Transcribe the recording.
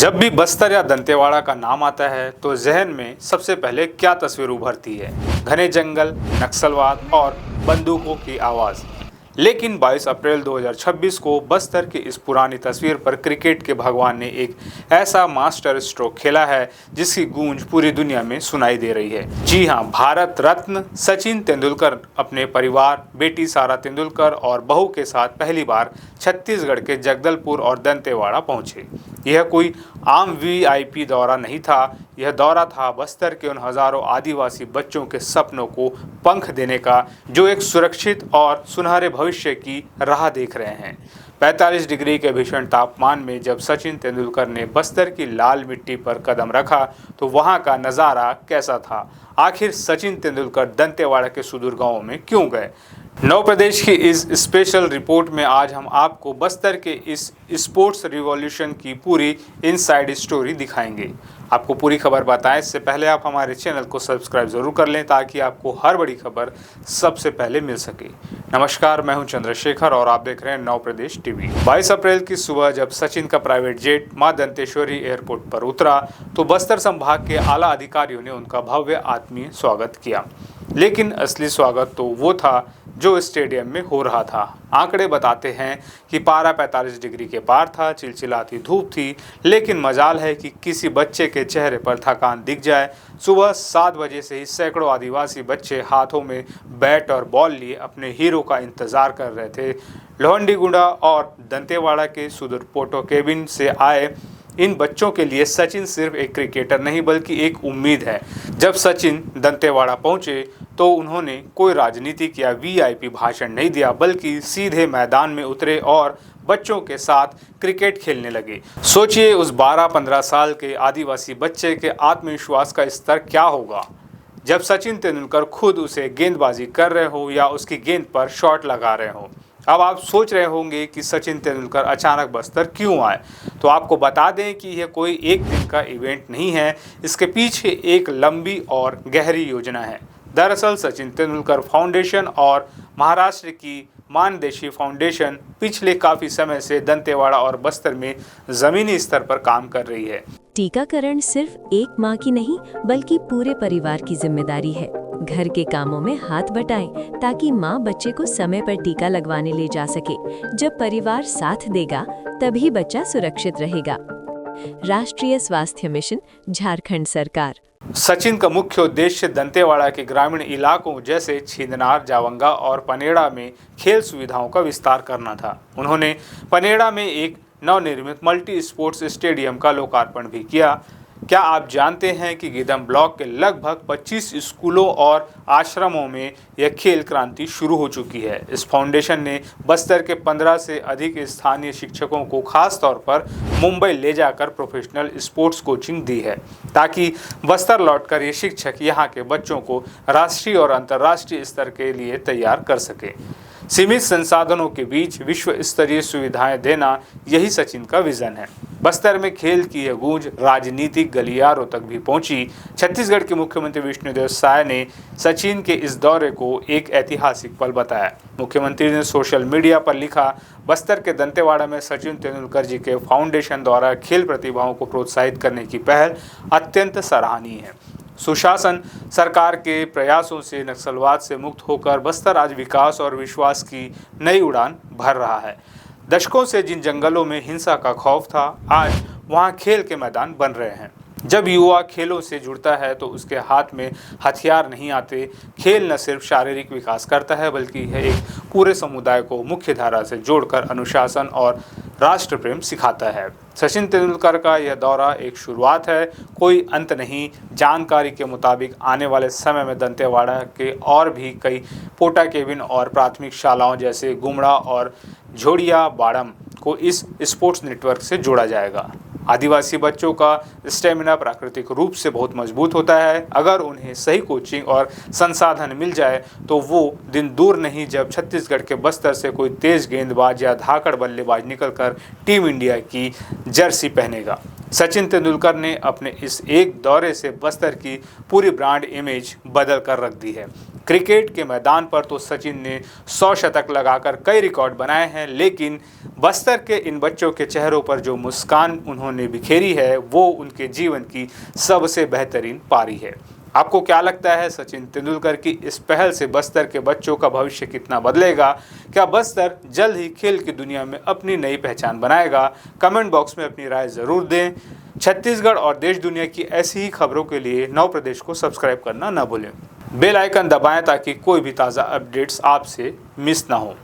जब भी बस्तर या दंतेवाड़ा का नाम आता है तो जहन में सबसे पहले क्या तस्वीर उभरती है? घने जंगल, नक्सलवाद और बंदूकों की आवाज़। लेकिन 22 अप्रैल 2026 को बस्तर की इस पुरानी तस्वीर पर क्रिकेट के भगवान ने एक ऐसा मास्टर स्ट्रोक खेला है जिसकी गूंज पूरी दुनिया में सुनाई दे रही है। जी हां, भारत रत्न सचिन तेंदुलकर अपने परिवार, बेटी सारा तेंदुलकर और बहू के साथ पहली बार छत्तीसगढ़ के जगदलपुर और दंतेवाड़ा पहुंचे। यह कोई आम वीआईपी दौरा नहीं था, यह दौरा था बस्तर के उन हजारों आदिवासी बच्चों के सपनों को पंख देने का जो एक सुरक्षित और सुनहरे भविष्य की राह देख रहे हैं। 45 डिग्री के भीषण तापमान में जब सचिन तेंदुलकर ने बस्तर की लाल मिट्टी पर कदम रखा तो वहां का नज़ारा कैसा था? आखिर सचिन तेंदुलकर दंतेवाड़ा के सुदूर गांवों में क्यों गए? नव प्रदेश की इस स्पेशल रिपोर्ट में आज हम आपको बस्तर के इस स्पोर्ट्स रिवॉल्यूशन की पूरी इनसाइड स्टोरी दिखाएंगे। आपको पूरी खबर बताएं इससे पहले आप हमारे चैनल को सब्सक्राइब जरूर कर लें ताकि आपको हर बड़ी खबर सबसे पहले मिल सके। नमस्कार, मैं हूं चंद्रशेखर और आप देख रहे हैं नव प्रदेश टीवी। 22 अप्रैल की सुबह जब सचिन का प्राइवेट जेट मां दंतेश्वरी एयरपोर्ट पर उतरा तो बस्तर संभाग के आला अधिकारियों ने उनका भव्य आत्मीय स्वागत किया। लेकिन असली स्वागत तो वो था जो स्टेडियम में हो रहा था। आंकड़े बताते हैं कि पारा 45 डिग्री के पार था, चिलचिलाती धूप थी, लेकिन मजाल है कि किसी बच्चे के चेहरे पर थकान दिख जाए। सुबह 7 बजे से ही सैकड़ों आदिवासी बच्चे हाथों में बैट और बॉल लिए अपने हीरो का इंतजार कर रहे थे। लोहंडीगुड़ा और दंतेवाड़ा के सुदूर पोटो केबिन से आए इन बच्चों के लिए सचिन सिर्फ एक क्रिकेटर नहीं बल्कि एक उम्मीद है। जब सचिन दंतेवाड़ा पहुंचे तो उन्होंने कोई राजनीतिक या वीआईपी भाषण नहीं दिया बल्कि सीधे मैदान में उतरे और बच्चों के साथ क्रिकेट खेलने लगे। सोचिए उस 12-15 साल के आदिवासी बच्चे के आत्मविश्वास का स्तर क्या होगा जब सचिन तेंदुलकर खुद उसे गेंदबाजी कर रहे हो या उसकी गेंद पर शॉट लगा रहे हो। अब आप सोच रहे होंगे कि सचिन तेंदुलकर अचानक बस्तर क्यों आए, तो आपको बता दें कि यह कोई एक दिन का इवेंट नहीं है, इसके पीछे एक लंबी और गहरी योजना है। दरअसल सचिन तेंदुलकर फाउंडेशन और महाराष्ट्र की मानदेशी फाउंडेशन पिछले काफी समय से दंतेवाड़ा और बस्तर में जमीनी स्तर पर काम कर रही है। टीकाकरण सिर्फ एक माँ की नहीं बल्कि पूरे परिवार की जिम्मेदारी है। घर के कामों में हाथ बटाएं ताकि माँ बच्चे को समय पर टीका लगवाने ले जा सके। जब परिवार साथ देगा तभी बच्चा सुरक्षित रहेगा। राष्ट्रीय स्वास्थ्य मिशन, झारखंड सरकार। सचिन का मुख्य उद्देश्य दंतेवाड़ा के ग्रामीण इलाकों जैसे छिंदनार, जावंगा और पनेड़ा में खेल सुविधाओं का विस्तार करना था। उन्होंने पनेड़ा में एक नवनिर्मित मल्टी स्पोर्ट्स स्टेडियम का लोकार्पण भी किया। क्या आप जानते हैं कि गिदम ब्लॉक के लगभग 25 स्कूलों और आश्रमों में यह खेल क्रांति शुरू हो चुकी है। इस फाउंडेशन ने बस्तर के 15 से अधिक स्थानीय शिक्षकों को खास तौर पर मुंबई ले जाकर प्रोफेशनल स्पोर्ट्स कोचिंग दी है ताकि बस्तर लौटकर ये शिक्षक यहाँ के बच्चों को राष्ट्रीय और अंतर्राष्ट्रीय स्तर के लिए तैयार कर सके। सीमित संसाधनों के बीच विश्व स्तरीय सुविधाएं देना यही सचिन का विजन है। बस्तर में खेल की यह गूंज राजनीतिक गलियारों तक भी पहुंची। छत्तीसगढ़ के मुख्यमंत्री विष्णुदेव साय ने सचिन के इस दौरे को एक ऐतिहासिक पल बताया। मुख्यमंत्री ने सोशल मीडिया पर लिखा, बस्तर के दंतेवाड़ा में सचिन तेंदुलकर जी के फाउंडेशन द्वारा खेल प्रतिभाओं को प्रोत्साहित करने की पहल अत्यंत सराहनीय है। सुशासन सरकार के प्रयासों से नक्सलवाद से मुक्त होकर बस्तर आज विकास और विश्वास की नई उड़ान भर रहा है। दशकों से जिन जंगलों में हिंसा का खौफ था, आज वहां खेल के मैदान बन रहे हैं। जब युवा खेलों से जुड़ता है तो उसके हाथ में हथियार नहीं आते। खेल न सिर्फ शारीरिक विकास करता है बल्कि यह एक पूरे समुदाय को मुख्य धारा से जोड़कर अनुशासन और राष्ट्र प्रेम सिखाता है। सचिन तेंदुलकर का यह दौरा एक शुरुआत है, कोई अंत नहीं। जानकारी के मुताबिक आने वाले समय में दंतेवाड़ा के और भी कई पोटा केबिन और प्राथमिक शालाओं जैसे गुमड़ा और झोड़िया बाड़म को इस स्पोर्ट्स नेटवर्क से जोड़ा जाएगा। आदिवासी बच्चों का स्टेमिना प्राकृतिक रूप से बहुत मजबूत होता है। अगर उन्हें सही कोचिंग और संसाधन मिल जाए तो वो दिन दूर नहीं जब छत्तीसगढ़ के बस्तर से कोई तेज गेंदबाज या धाकड़ बल्लेबाज निकलकर टीम इंडिया की जर्सी पहनेगा। सचिन तेंदुलकर ने अपने इस एक दौरे से बस्तर की पूरी ब्रांड इमेज बदल कर रख दी है। क्रिकेट के मैदान पर तो सचिन ने 100 शतक लगाकर कई रिकॉर्ड बनाए हैं, लेकिन बस्तर के इन बच्चों के चेहरों पर जो मुस्कान उन्होंने बिखेरी है वो उनके जीवन की सबसे बेहतरीन पारी है। आपको क्या लगता है, सचिन तेंदुलकर की इस पहल से बस्तर के बच्चों का भविष्य कितना बदलेगा? क्या बस्तर जल्द ही खेल की दुनिया में अपनी नई पहचान बनाएगा? कमेंट बॉक्स में अपनी राय जरूर दें। छत्तीसगढ़ और देश दुनिया की ऐसी ही खबरों के लिए नव प्रदेश को सब्सक्राइब करना न भूलें। बेल आइकन दबाएं ताकि कोई भी ताज़ा अपडेट्स आपसे मिस ना हो।